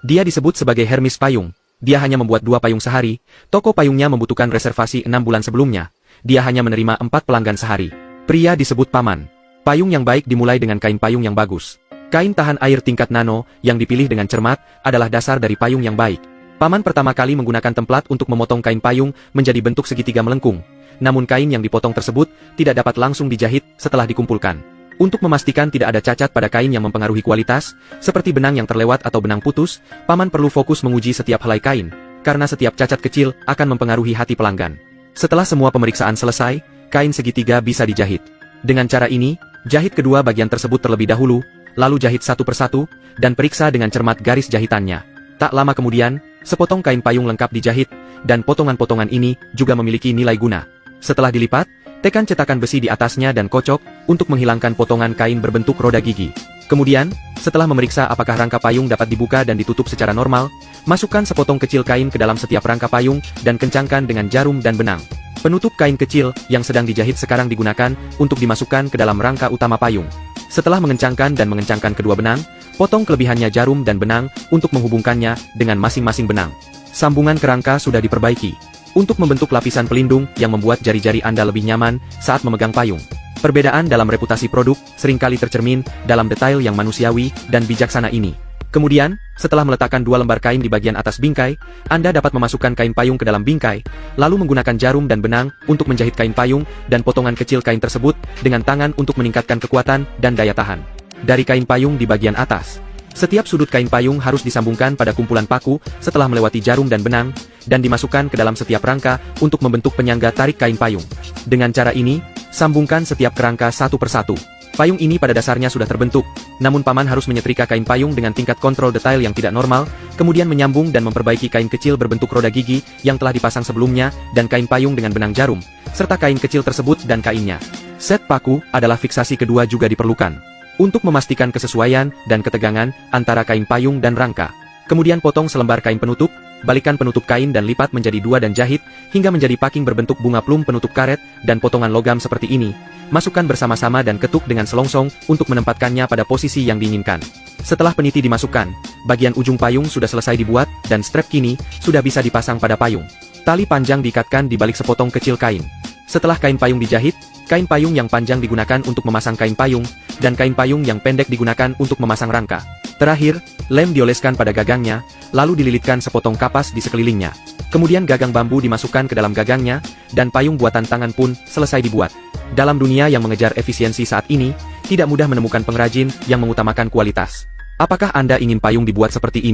Dia disebut sebagai Hermes Payung. Dia hanya membuat 2 payung sehari, toko payungnya membutuhkan reservasi 6 bulan sebelumnya. Dia hanya menerima 4 pelanggan sehari. Pria disebut Paman. Payung yang baik dimulai dengan kain payung yang bagus. Kain tahan air tingkat nano, yang dipilih dengan cermat, adalah dasar dari payung yang baik. Paman pertama kali menggunakan templat untuk memotong kain payung menjadi bentuk segitiga melengkung. Namun kain yang dipotong tersebut tidak dapat langsung dijahit setelah dikumpulkan. Untuk memastikan tidak ada cacat pada kain yang mempengaruhi kualitas, seperti benang yang terlewat atau benang putus, Paman perlu fokus menguji setiap helai kain, karena setiap cacat kecil akan mempengaruhi hati pelanggan. Setelah semua pemeriksaan selesai, kain segitiga bisa dijahit. Dengan cara ini, jahit kedua bagian tersebut terlebih dahulu, lalu jahit satu persatu, dan periksa dengan cermat garis jahitannya. Tak lama kemudian, sepotong kain payung lengkap dijahit, dan potongan-potongan ini juga memiliki nilai guna. Setelah dilipat, tekan cetakan besi di atasnya dan kocok untuk menghilangkan potongan kain berbentuk roda gigi. Kemudian, setelah memeriksa apakah rangka payung dapat dibuka dan ditutup secara normal, masukkan sepotong kecil kain ke dalam setiap rangka payung dan kencangkan dengan jarum dan benang. Penutup kain kecil yang sedang dijahit sekarang digunakan untuk dimasukkan ke dalam rangka utama payung. Setelah mengencangkan dan mengencangkan kedua benang, potong kelebihannya jarum dan benang untuk menghubungkannya dengan masing-masing benang. Sambungan kerangka sudah diperbaiki untuk membentuk lapisan pelindung yang membuat jari-jari Anda lebih nyaman saat memegang payung. Perbedaan dalam reputasi produk seringkali tercermin dalam detail yang manusiawi dan bijaksana ini. Kemudian, setelah meletakkan 2 lembar kain di bagian atas bingkai, Anda dapat memasukkan kain payung ke dalam bingkai, lalu menggunakan jarum dan benang untuk menjahit kain payung dan potongan kecil kain tersebut dengan tangan untuk meningkatkan kekuatan dan daya tahan. Dari kain payung di bagian atas, setiap sudut kain payung harus disambungkan pada kumpulan paku setelah melewati jarum dan benang, dan dimasukkan ke dalam setiap rangka untuk membentuk penyangga tarik kain payung. Dengan cara ini, sambungkan setiap kerangka satu persatu. Payung ini pada dasarnya sudah terbentuk, namun Paman harus menyetrika kain payung dengan tingkat kontrol detail yang tidak normal, kemudian menyambung dan memperbaiki kain kecil berbentuk roda gigi yang telah dipasang sebelumnya, dan kain payung dengan benang jarum, serta kain kecil tersebut dan kainnya. Set paku adalah fiksasi kedua juga diperlukan untuk memastikan kesesuaian dan ketegangan antara kain payung dan rangka. Kemudian potong selembar kain penutup, balikan penutup kain dan lipat menjadi 2 dan jahit, hingga menjadi packing berbentuk bunga plum penutup karet, dan potongan logam seperti ini. Masukkan bersama-sama dan ketuk dengan selongsong untuk menempatkannya pada posisi yang diinginkan. Setelah peniti dimasukkan, bagian ujung payung sudah selesai dibuat, dan strap kini sudah bisa dipasang pada payung. Tali panjang diikatkan di balik sepotong kecil kain. Setelah kain payung dijahit, kain payung yang panjang digunakan untuk memasang kain payung, dan kain payung yang pendek digunakan untuk memasang rangka. Terakhir, lem dioleskan pada gagangnya, lalu dililitkan sepotong kapas di sekelilingnya. Kemudian gagang bambu dimasukkan ke dalam gagangnya, dan payung buatan tangan pun selesai dibuat. Dalam dunia yang mengejar efisiensi saat ini, tidak mudah menemukan pengrajin yang mengutamakan kualitas. Apakah Anda ingin payung dibuat seperti ini?